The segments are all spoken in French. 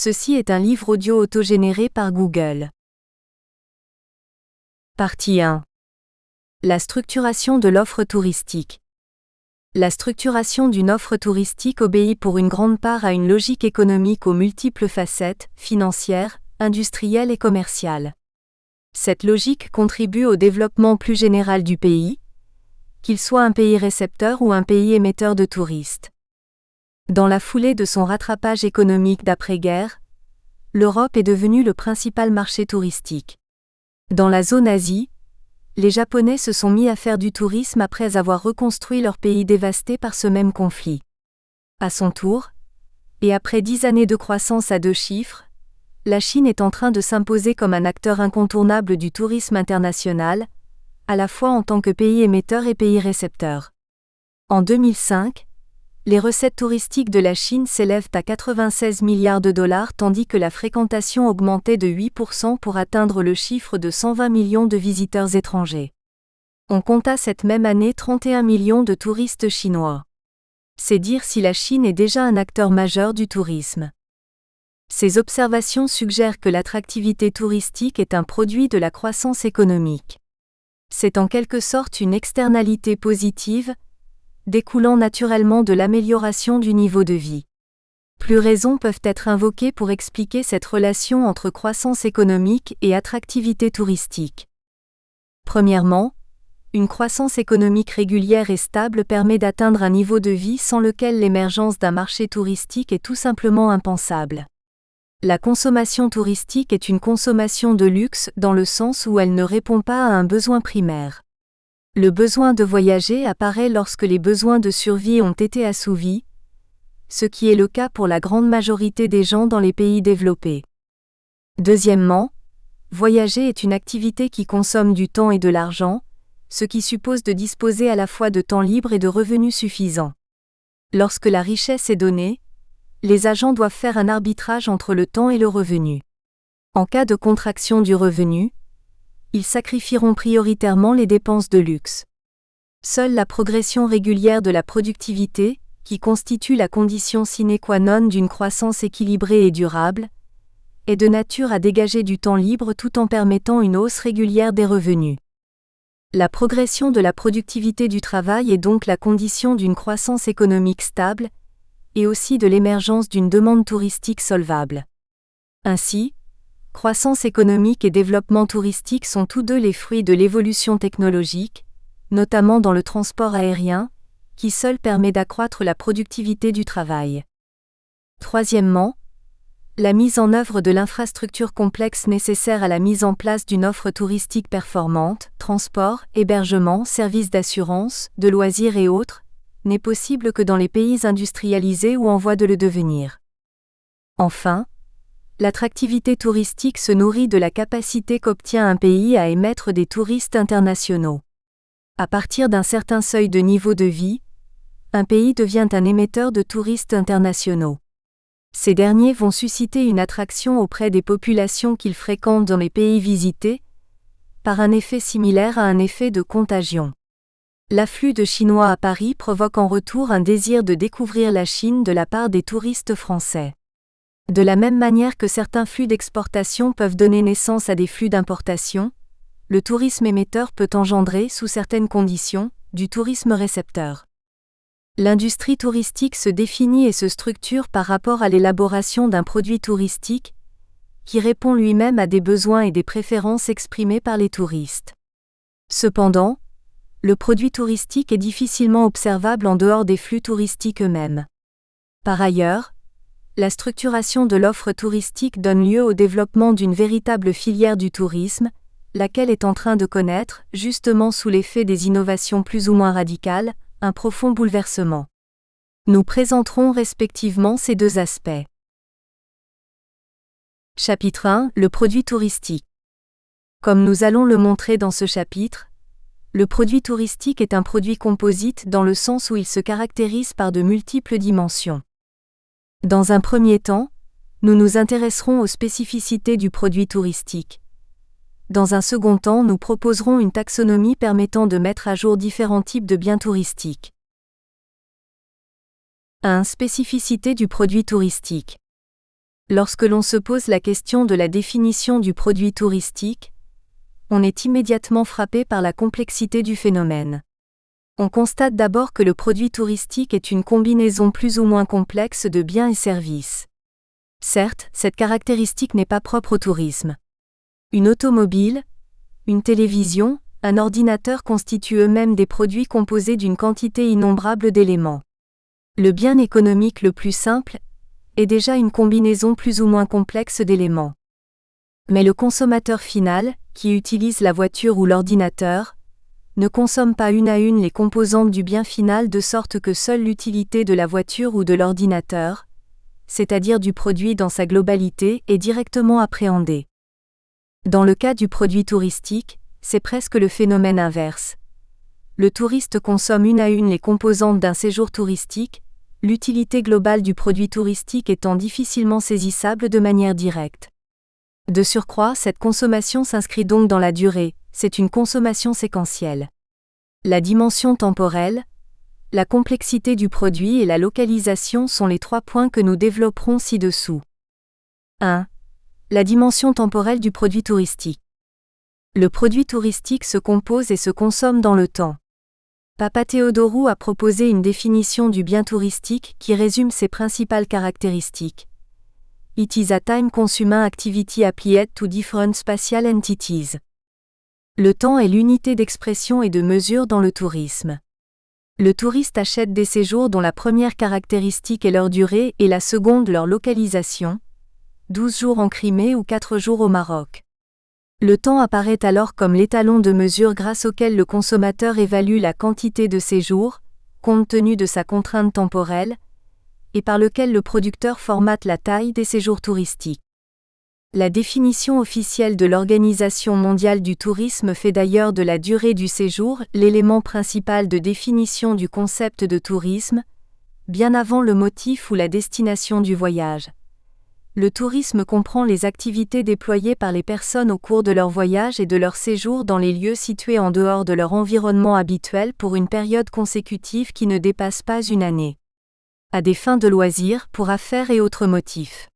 Ceci est un livre audio autogénéré par Google. Partie 1. La structuration de l'offre touristique. La structuration d'une offre touristique obéit pour une grande part à une logique économique aux multiples facettes, financières, industrielles et commerciales. Cette logique contribue au développement plus général du pays, qu'il soit un pays récepteur ou un pays émetteur de touristes. Dans la foulée de son rattrapage économique d'après-guerre, l'Europe est devenue le principal marché touristique. Dans la zone Asie, les Japonais se sont mis à faire du tourisme après avoir reconstruit leur pays dévasté par ce même conflit. À son tour, et après 10 années de croissance à 2 chiffres, la Chine est en train de s'imposer comme un acteur incontournable du tourisme international, à la fois en tant que pays émetteur et pays récepteur. En 2005, les recettes touristiques de la Chine s'élèvent à 96 milliards de dollars tandis que la fréquentation augmentait de 8% pour atteindre le chiffre de 120 millions de visiteurs étrangers. On compta cette même année 31 millions de touristes chinois. C'est dire si la Chine est déjà un acteur majeur du tourisme. Ces observations suggèrent que l'attractivité touristique est un produit de la croissance économique. C'est en quelque sorte une externalité positive, découlant naturellement de l'amélioration du niveau de vie. Plus raisons peuvent être invoquées pour expliquer cette relation entre croissance économique et attractivité touristique. Premièrement, une croissance économique régulière et stable permet d'atteindre un niveau de vie sans lequel l'émergence d'un marché touristique est tout simplement impensable. La consommation touristique est une consommation de luxe dans le sens où elle ne répond pas à un besoin primaire. Le besoin de voyager apparaît lorsque les besoins de survie ont été assouvis, ce qui est le cas pour la grande majorité des gens dans les pays développés. Deuxièmement, voyager est une activité qui consomme du temps et de l'argent, ce qui suppose de disposer à la fois de temps libre et de revenus suffisants. Lorsque la richesse est donnée, les agents doivent faire un arbitrage entre le temps et le revenu. En cas de contraction du revenu, ils sacrifieront prioritairement les dépenses de luxe. Seule la progression régulière de la productivité, qui constitue la condition sine qua non d'une croissance équilibrée et durable, est de nature à dégager du temps libre tout en permettant une hausse régulière des revenus. La progression de la productivité du travail est donc la condition d'une croissance économique stable, et aussi de l'émergence d'une demande touristique solvable. Ainsi, croissance économique et développement touristique sont tous deux les fruits de l'évolution technologique, notamment dans le transport aérien, qui seul permet d'accroître la productivité du travail. Troisièmement, la mise en œuvre de l'infrastructure complexe nécessaire à la mise en place d'une offre touristique performante, transport, hébergement, services d'assurance, de loisirs et autres, n'est possible que dans les pays industrialisés ou en voie de le devenir. Enfin, l'attractivité touristique se nourrit de la capacité qu'obtient un pays à émettre des touristes internationaux. À partir d'un certain seuil de niveau de vie, un pays devient un émetteur de touristes internationaux. Ces derniers vont susciter une attraction auprès des populations qu'ils fréquentent dans les pays visités, par un effet similaire à un effet de contagion. L'afflux de Chinois à Paris provoque en retour un désir de découvrir la Chine de la part des touristes français. De la même manière que certains flux d'exportation peuvent donner naissance à des flux d'importation, le tourisme émetteur peut engendrer, sous certaines conditions, du tourisme récepteur. L'industrie touristique se définit et se structure par rapport à l'élaboration d'un produit touristique, qui répond lui-même à des besoins et des préférences exprimés par les touristes. Cependant, le produit touristique est difficilement observable en dehors des flux touristiques eux-mêmes. Par ailleurs, la structuration de l'offre touristique donne lieu au développement d'une véritable filière du tourisme, laquelle est en train de connaître, justement sous l'effet des innovations plus ou moins radicales, un profond bouleversement. Nous présenterons respectivement ces deux aspects. Chapitre 1 : Le produit touristique. Comme nous allons le montrer dans ce chapitre, le produit touristique est un produit composite dans le sens où il se caractérise par de multiples dimensions. Dans un premier temps, nous nous intéresserons aux spécificités du produit touristique. Dans un second temps, nous proposerons une taxonomie permettant de mettre à jour différents types de biens touristiques. 1. Spécificité du produit touristique. Lorsque l'on se pose la question de la définition du produit touristique, on est immédiatement frappé par la complexité du phénomène. On constate d'abord que le produit touristique est une combinaison plus ou moins complexe de biens et services. Certes, cette caractéristique n'est pas propre au tourisme. Une automobile, une télévision, un ordinateur constituent eux-mêmes des produits composés d'une quantité innombrable d'éléments. Le bien économique le plus simple est déjà une combinaison plus ou moins complexe d'éléments. Mais le consommateur final, qui utilise la voiture ou l'ordinateur, ne consomme pas une à une les composantes du bien final de sorte que seule l'utilité de la voiture ou de l'ordinateur, c'est-à-dire du produit dans sa globalité, est directement appréhendée. Dans le cas du produit touristique, c'est presque le phénomène inverse. Le touriste consomme une à une les composantes d'un séjour touristique, l'utilité globale du produit touristique étant difficilement saisissable de manière directe. De surcroît, cette consommation s'inscrit donc dans la durée, c'est une consommation séquentielle. La dimension temporelle, la complexité du produit et la localisation sont les 3 points que nous développerons ci-dessous. 1. La dimension temporelle du produit touristique. Le produit touristique se compose et se consomme dans le temps. Papatheodorou a proposé une définition du bien touristique qui résume ses principales caractéristiques. It is a time-consuming activity applied to different spatial entities. Le temps est l'unité d'expression et de mesure dans le tourisme. Le touriste achète des séjours dont la première caractéristique est leur durée et la seconde leur localisation, 12 jours en Crimée ou 4 jours au Maroc. Le temps apparaît alors comme l'étalon de mesure grâce auquel le consommateur évalue la quantité de séjours, compte tenu de sa contrainte temporelle, et par lequel le producteur formate la taille des séjours touristiques. La définition officielle de l'Organisation mondiale du tourisme fait d'ailleurs de la durée du séjour l'élément principal de définition du concept de tourisme, bien avant le motif ou la destination du voyage. Le tourisme comprend les activités déployées par les personnes au cours de leur voyage et de leur séjour dans les lieux situés en dehors de leur environnement habituel pour une période consécutive qui ne dépasse pas une année. À des fins de loisirs, pour affaires et autres motifs.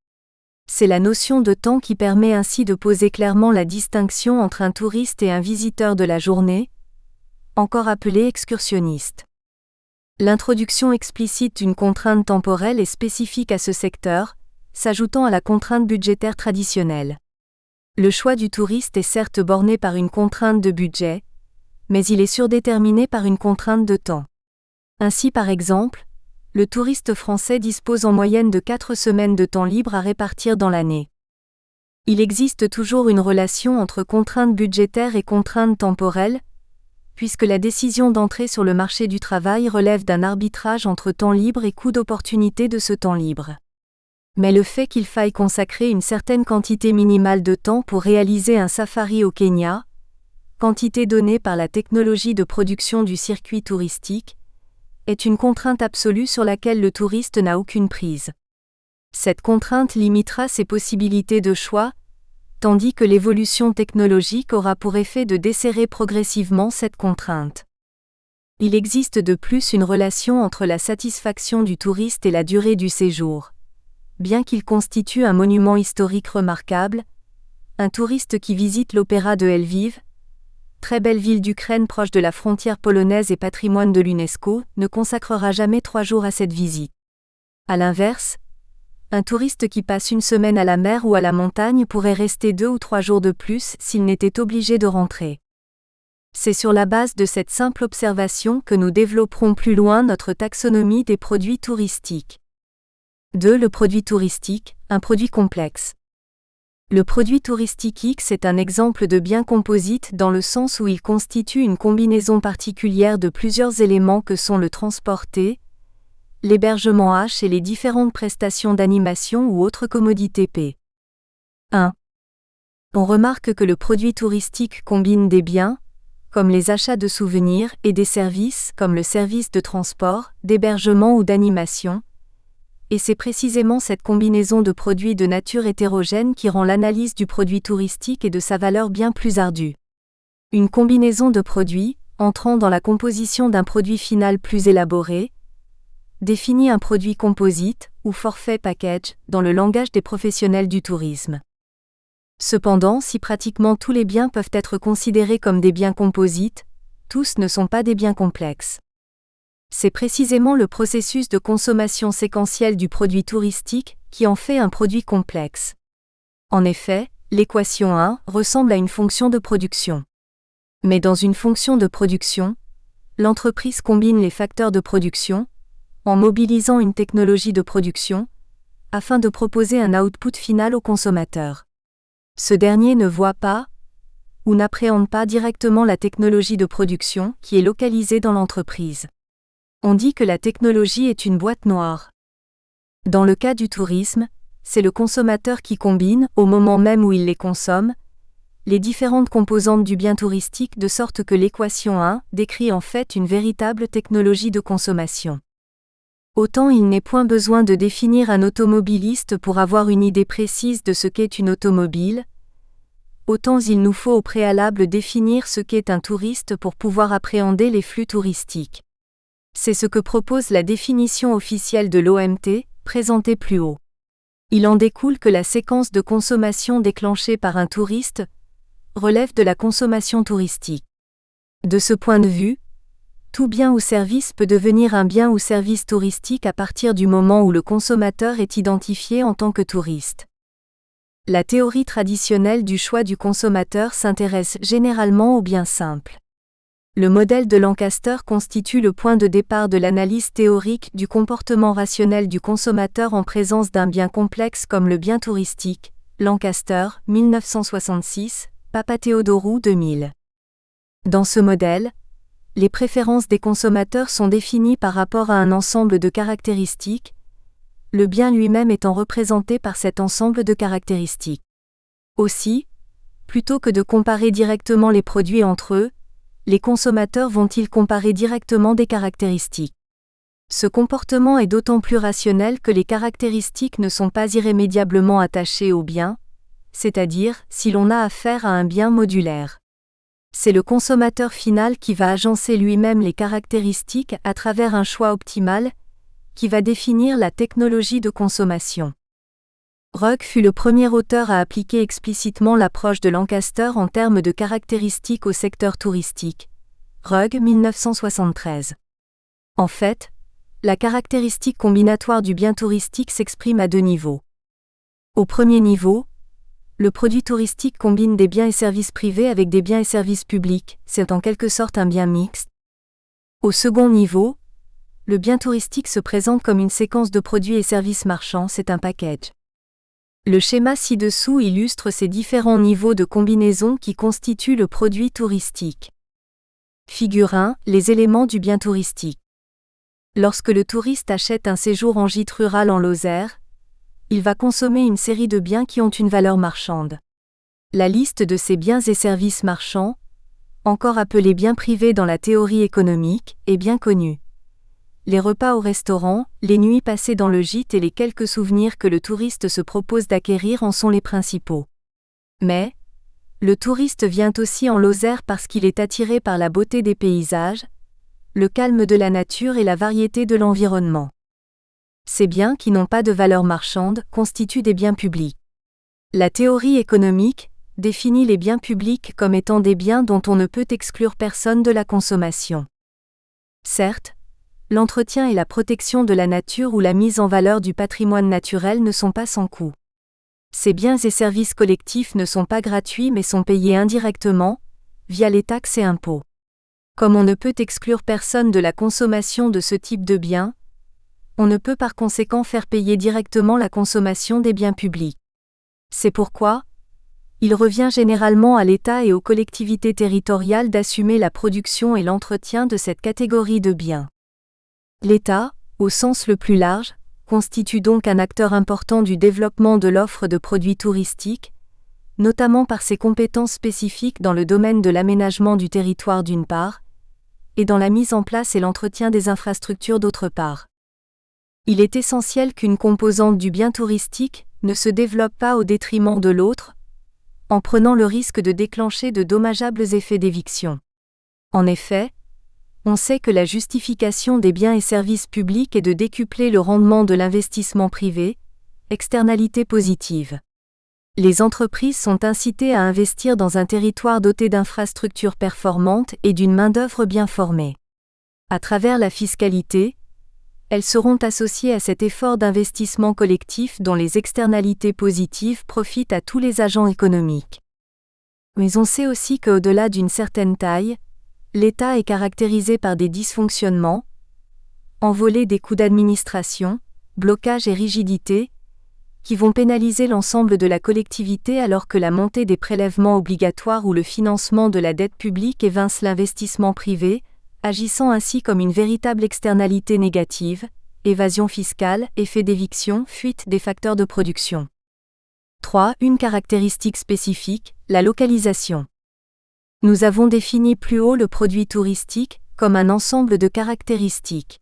C'est la notion de temps qui permet ainsi de poser clairement la distinction entre un touriste et un visiteur de la journée, encore appelé excursionniste. L'introduction explicite d'une contrainte temporelle est spécifique à ce secteur, s'ajoutant à la contrainte budgétaire traditionnelle. Le choix du touriste est certes borné par une contrainte de budget, mais il est surdéterminé par une contrainte de temps. Ainsi par exemple, le touriste français dispose en moyenne de 4 semaines de temps libre à répartir dans l'année. Il existe toujours une relation entre contrainte budgétaire et contrainte temporelle, puisque la décision d'entrer sur le marché du travail relève d'un arbitrage entre temps libre et coût d'opportunité de ce temps libre. Mais le fait qu'il faille consacrer une certaine quantité minimale de temps pour réaliser un safari au Kenya, quantité donnée par la technologie de production du circuit touristique, est une contrainte absolue sur laquelle le touriste n'a aucune prise. Cette contrainte limitera ses possibilités de choix, tandis que l'évolution technologique aura pour effet de desserrer progressivement cette contrainte. Il existe de plus une relation entre la satisfaction du touriste et la durée du séjour. Bien qu'il constitue un monument historique remarquable, un touriste qui visite l'opéra de Lviv, très belle ville d'Ukraine proche de la frontière polonaise et patrimoine de l'UNESCO, ne consacrera jamais 3 jours à cette visite. À l'inverse, un touriste qui passe une semaine à la mer ou à la montagne pourrait rester 2 ou 3 jours de plus s'il n'était obligé de rentrer. C'est sur la base de cette simple observation que nous développerons plus loin notre taxonomie des produits touristiques. 2. Le produit touristique, un produit complexe. Le produit touristique X est un exemple de bien composite dans le sens où il constitue une combinaison particulière de plusieurs éléments que sont le transport T, l'hébergement H et les différentes prestations d'animation ou autres commodités P. 1. On remarque que le produit touristique combine des biens, comme les achats de souvenirs, et des services, comme le service de transport, d'hébergement ou d'animation, et c'est précisément cette combinaison de produits de nature hétérogène qui rend l'analyse du produit touristique et de sa valeur bien plus ardue. Une combinaison de produits, entrant dans la composition d'un produit final plus élaboré, définit un produit composite, ou forfait package, dans le langage des professionnels du tourisme. Cependant, si pratiquement tous les biens peuvent être considérés comme des biens composites, tous ne sont pas des biens complexes. C'est précisément le processus de consommation séquentielle du produit touristique qui en fait un produit complexe. En effet, l'équation 1 ressemble à une fonction de production. Mais dans une fonction de production, l'entreprise combine les facteurs de production, en mobilisant une technologie de production, afin de proposer un output final au consommateur. Ce dernier ne voit pas, ou n'appréhende pas directement la technologie de production qui est localisée dans l'entreprise. On dit que la technologie est une boîte noire. Dans le cas du tourisme, c'est le consommateur qui combine, au moment même où il les consomme, les différentes composantes du bien touristique de sorte que l'équation 1 décrit en fait une véritable technologie de consommation. Autant il n'est point besoin de définir un automobiliste pour avoir une idée précise de ce qu'est une automobile, autant il nous faut au préalable définir ce qu'est un touriste pour pouvoir appréhender les flux touristiques. C'est ce que propose la définition officielle de l'OMT, présentée plus haut. Il en découle que la séquence de consommation déclenchée par un touriste relève de la consommation touristique. De ce point de vue, tout bien ou service peut devenir un bien ou service touristique à partir du moment où le consommateur est identifié en tant que touriste. La théorie traditionnelle du choix du consommateur s'intéresse généralement aux biens simples. Le modèle de Lancaster constitue le point de départ de l'analyse théorique du comportement rationnel du consommateur en présence d'un bien complexe comme le bien touristique. Lancaster, 1966, Papatheodorou 2000. Dans ce modèle, les préférences des consommateurs sont définies par rapport à un ensemble de caractéristiques, le bien lui-même étant représenté par cet ensemble de caractéristiques. Aussi, plutôt que de comparer directement les produits entre eux, les consommateurs vont-ils comparer directement des caractéristiques. Ce comportement est d'autant plus rationnel que les caractéristiques ne sont pas irrémédiablement attachées au bien, c'est-à-dire si l'on a affaire à un bien modulaire. C'est le consommateur final qui va agencer lui-même les caractéristiques à travers un choix optimal, qui va définir la technologie de consommation. Rugg fut le premier auteur à appliquer explicitement l'approche de Lancaster en termes de caractéristiques au secteur touristique. Rugg, 1973. En fait, la caractéristique combinatoire du bien touristique s'exprime à deux niveaux. Au premier niveau, le produit touristique combine des biens et services privés avec des biens et services publics, c'est en quelque sorte un bien mixte. Au second niveau, le bien touristique se présente comme une séquence de produits et services marchands, c'est un package. Le schéma ci-dessous illustre ces différents niveaux de combinaison qui constituent le produit touristique. Figure 1, les éléments du bien touristique. Lorsque le touriste achète un séjour en gîte rural en Lozère, il va consommer une série de biens qui ont une valeur marchande. La liste de ces biens et services marchands, encore appelés biens privés dans la théorie économique, est bien connue. Les repas au restaurant, les nuits passées dans le gîte et les quelques souvenirs que le touriste se propose d'acquérir en sont les principaux. Mais, le touriste vient aussi en Lozère parce qu'il est attiré par la beauté des paysages, le calme de la nature et la variété de l'environnement. Ces biens qui n'ont pas de valeur marchande constituent des biens publics. La théorie économique définit les biens publics comme étant des biens dont on ne peut exclure personne de la consommation. Certes, l'entretien et la protection de la nature ou la mise en valeur du patrimoine naturel ne sont pas sans coût. Ces biens et services collectifs ne sont pas gratuits mais sont payés indirectement, via les taxes et impôts. Comme on ne peut exclure personne de la consommation de ce type de biens, on ne peut par conséquent faire payer directement la consommation des biens publics. C'est pourquoi, il revient généralement à l'État et aux collectivités territoriales d'assumer la production et l'entretien de cette catégorie de biens. L'État, au sens le plus large, constitue donc un acteur important du développement de l'offre de produits touristiques, notamment par ses compétences spécifiques dans le domaine de l'aménagement du territoire d'une part, et dans la mise en place et l'entretien des infrastructures d'autre part. Il est essentiel qu'une composante du bien touristique ne se développe pas au détriment de l'autre, en prenant le risque de déclencher de dommageables effets d'éviction. En effet, On sait que la justification des biens et services publics est de décupler le rendement de l'investissement privé, externalité positive. Les entreprises sont incitées à investir dans un territoire doté d'infrastructures performantes et d'une main-d'œuvre bien formée. À travers la fiscalité, elles seront associées à cet effort d'investissement collectif dont les externalités positives profitent à tous les agents économiques. Mais on sait aussi qu'au-delà d'une certaine taille, l'État est caractérisé par des dysfonctionnements, envolées des coûts d'administration, blocages et rigidités, qui vont pénaliser l'ensemble de la collectivité alors que la montée des prélèvements obligatoires ou le financement de la dette publique évince l'investissement privé, agissant ainsi comme une véritable externalité négative, évasion fiscale, effet d'éviction, fuite des facteurs de production. 3. Une caractéristique spécifique, la localisation. Nous avons défini plus haut le produit touristique comme un ensemble de caractéristiques.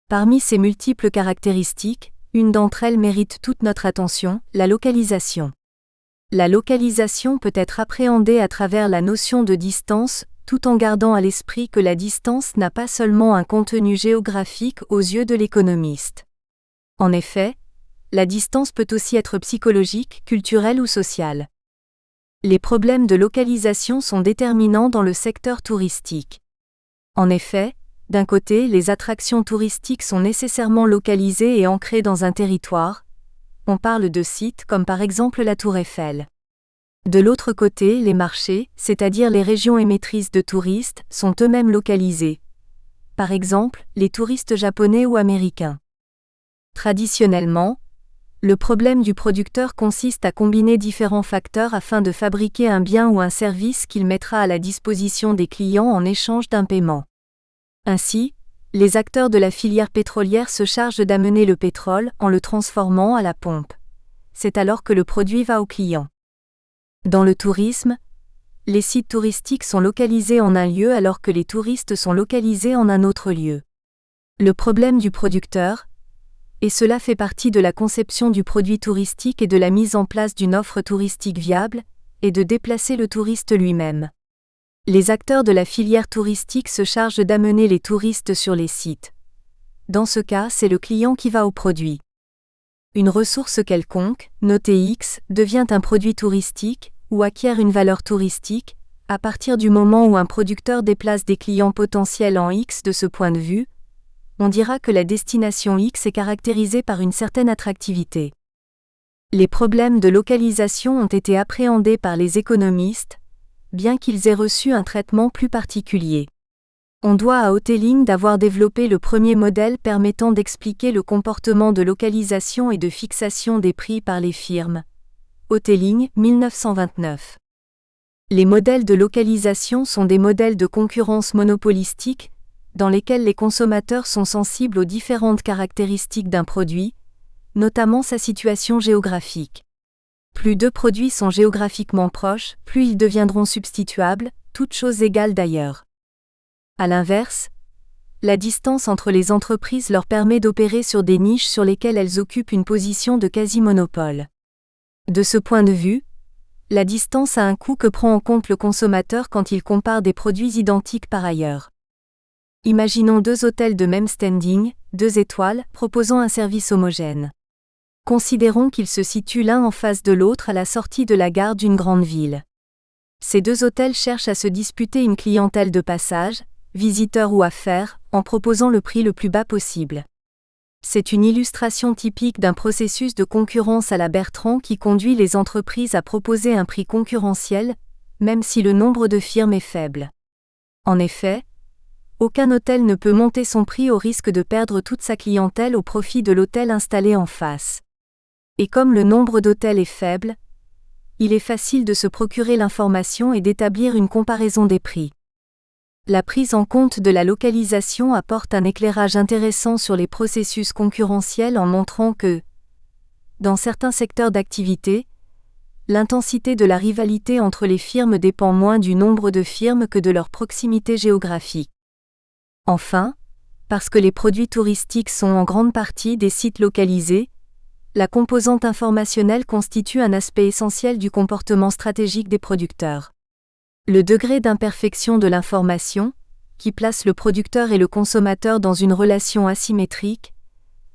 Parmi ces multiples caractéristiques, une d'entre elles mérite toute notre attention, la localisation. La localisation peut être appréhendée à travers la notion de distance, tout en gardant à l'esprit que la distance n'a pas seulement un contenu géographique aux yeux de l'économiste. En effet, la distance peut aussi être psychologique, culturelle ou sociale. Les problèmes de localisation sont déterminants dans le secteur touristique. En effet, d'un côté, les attractions touristiques sont nécessairement localisées et ancrées dans un territoire. On parle de sites comme par exemple la Tour Eiffel. De l'autre côté, les marchés, c'est-à-dire les régions émettrices de touristes, sont eux-mêmes localisés. Par exemple, les touristes japonais ou américains. Traditionnellement, le problème du producteur consiste à combiner différents facteurs afin de fabriquer un bien ou un service qu'il mettra à la disposition des clients en échange d'un paiement. Ainsi, les acteurs de la filière pétrolière se chargent d'amener le pétrole en le transformant à la pompe. C'est alors que le produit va au client. Dans le tourisme, les sites touristiques sont localisés en un lieu alors que les touristes sont localisés en un autre lieu. Le problème du producteur, et cela fait partie de la conception du produit touristique et de la mise en place d'une offre touristique viable, est de déplacer le touriste lui-même. Les acteurs de la filière touristique se chargent d'amener les touristes sur les sites. Dans ce cas, c'est le client qui va au produit. Une ressource quelconque, notée X, devient un produit touristique, ou acquiert une valeur touristique, à partir du moment où un producteur déplace des clients potentiels en X. De ce point de vue, on dira que la destination X est caractérisée par une certaine attractivité. Les problèmes de localisation ont été appréhendés par les économistes, bien qu'ils aient reçu un traitement plus particulier. On doit à Hotelling d'avoir développé le premier modèle permettant d'expliquer le comportement de localisation et de fixation des prix par les firmes. Hotelling, 1929. Les modèles de localisation sont des modèles de concurrence monopolistique, dans lesquels les consommateurs sont sensibles aux différentes caractéristiques d'un produit, notamment sa situation géographique. Plus deux produits sont géographiquement proches, plus ils deviendront substituables, toutes choses égales d'ailleurs. À l'inverse, la distance entre les entreprises leur permet d'opérer sur des niches sur lesquelles elles occupent une position de quasi-monopole. De ce point de vue, la distance a un coût que prend en compte le consommateur quand il compare des produits identiques par ailleurs. Imaginons deux hôtels de même standing, 2 étoiles, proposant un service homogène. Considérons qu'ils se situent l'un en face de l'autre à la sortie de la gare d'une grande ville. Ces deux hôtels cherchent à se disputer une clientèle de passage, visiteurs ou affaires, en proposant le prix le plus bas possible. C'est une illustration typique d'un processus de concurrence à la Bertrand qui conduit les entreprises à proposer un prix concurrentiel, même si le nombre de firmes est faible. En effet, aucun hôtel ne peut monter son prix au risque de perdre toute sa clientèle au profit de l'hôtel installé en face. Et comme le nombre d'hôtels est faible, il est facile de se procurer l'information et d'établir une comparaison des prix. La prise en compte de la localisation apporte un éclairage intéressant sur les processus concurrentiels en montrant que, dans certains secteurs d'activité, l'intensité de la rivalité entre les firmes dépend moins du nombre de firmes que de leur proximité géographique. Enfin, parce que les produits touristiques sont en grande partie des sites localisés, la composante informationnelle constitue un aspect essentiel du comportement stratégique des producteurs. Le degré d'imperfection de l'information, qui place le producteur et le consommateur dans une relation asymétrique,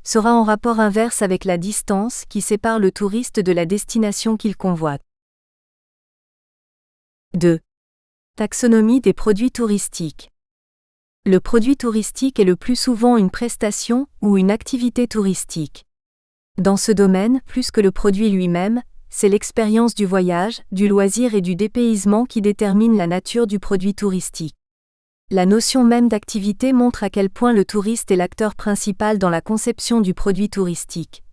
sera en rapport inverse avec la distance qui sépare le touriste de la destination qu'il convoite. 2. Taxonomie des produits touristiques. Le produit touristique est le plus souvent une prestation ou une activité touristique. Dans ce domaine, plus que le produit lui-même, c'est l'expérience du voyage, du loisir et du dépaysement qui détermine la nature du produit touristique. La notion même d'activité montre à quel point le touriste est l'acteur principal dans la conception du produit touristique.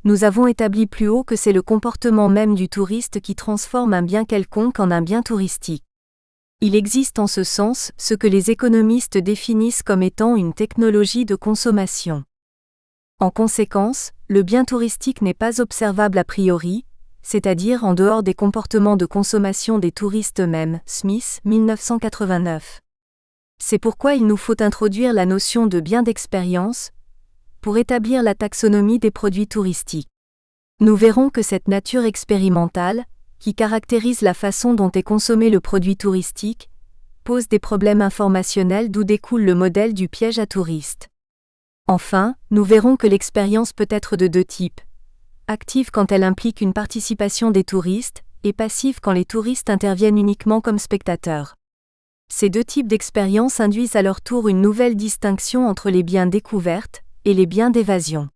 Nous avons établi plus haut que c'est le comportement même du touriste qui transforme un bien quelconque en un bien touristique. Il existe en ce sens ce que les économistes définissent comme étant une technologie de consommation. En conséquence, le bien touristique n'est pas observable a priori, c'est-à-dire en dehors des comportements de consommation des touristes eux-mêmes. Smith, 1989. C'est pourquoi il nous faut introduire la notion de bien d'expérience pour établir la taxonomie des produits touristiques. Nous verrons que cette nature expérimentale, qui caractérise la façon dont est consommé le produit touristique, pose des problèmes informationnels d'où découle le modèle du piège à touristes. Enfin, nous verrons que l'expérience peut être de deux types. Active quand elle implique une participation des touristes, et passive quand les touristes interviennent uniquement comme spectateurs. Ces deux types d'expériences induisent à leur tour une nouvelle distinction entre les biens découvertes et les biens d'évasion.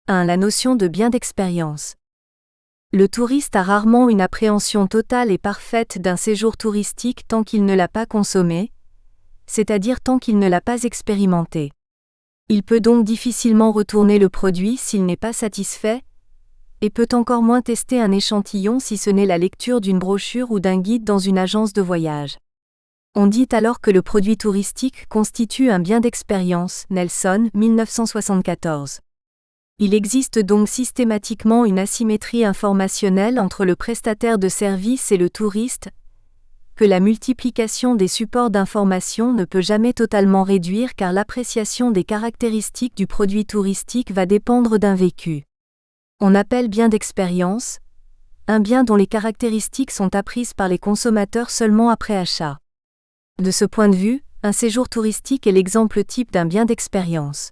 1. La notion de bien d'expérience. Le touriste a rarement une appréhension totale et parfaite d'un séjour touristique tant qu'il ne l'a pas consommé, c'est-à-dire tant qu'il ne l'a pas expérimenté. Il peut donc difficilement retourner le produit s'il n'est pas satisfait, et peut encore moins tester un échantillon si ce n'est la lecture d'une brochure ou d'un guide dans une agence de voyage. On dit alors que le produit touristique constitue un bien d'expérience. Nelson, 1974. Il existe donc systématiquement une asymétrie informationnelle entre le prestataire de service et le touriste, que la multiplication des supports d'information ne peut jamais totalement réduire car l'appréciation des caractéristiques du produit touristique va dépendre d'un vécu. On appelle bien d'expérience un bien dont les caractéristiques sont apprises par les consommateurs seulement après achat. De ce point de vue, un séjour touristique est l'exemple type d'un bien d'expérience.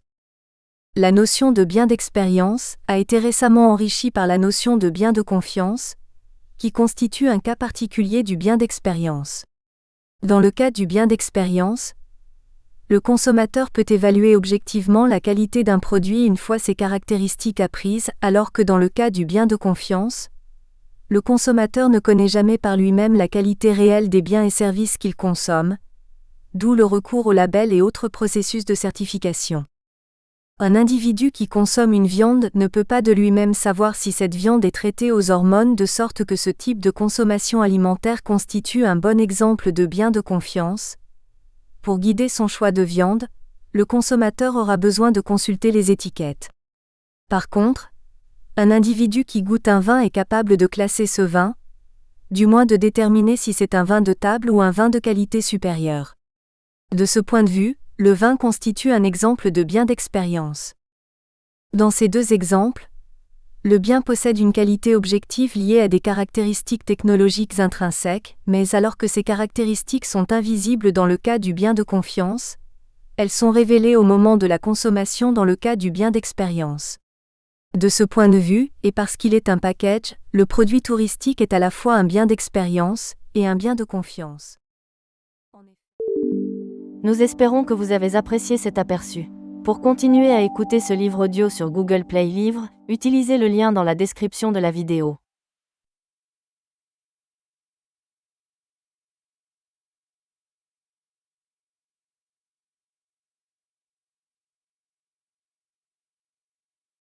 La notion de bien d'expérience a été récemment enrichie par la notion de bien de confiance, qui constitue un cas particulier du bien d'expérience. Dans le cas du bien d'expérience, le consommateur peut évaluer objectivement la qualité d'un produit une fois ses caractéristiques apprises, alors que dans le cas du bien de confiance, le consommateur ne connaît jamais par lui-même la qualité réelle des biens et services qu'il consomme, d'où le recours aux labels et autres processus de certification. Un individu qui consomme une viande ne peut pas de lui-même savoir si cette viande est traitée aux hormones de sorte que ce type de consommation alimentaire constitue un bon exemple de bien de confiance. Pour guider son choix de viande, le consommateur aura besoin de consulter les étiquettes. Par contre, un individu qui goûte un vin est capable de classer ce vin, du moins de déterminer si c'est un vin de table ou un vin de qualité supérieure. De ce point de vue, le vin constitue un exemple de bien d'expérience. Dans ces deux exemples, le bien possède une qualité objective liée à des caractéristiques technologiques intrinsèques, mais alors que ces caractéristiques sont invisibles dans le cas du bien de confiance, elles sont révélées au moment de la consommation dans le cas du bien d'expérience. De ce point de vue, et parce qu'il est un package, le produit touristique est à la fois un bien d'expérience et un bien de confiance. Nous espérons que vous avez apprécié cet aperçu. Pour continuer à écouter ce livre audio sur Google Play Livres, utilisez le lien dans la description de la vidéo.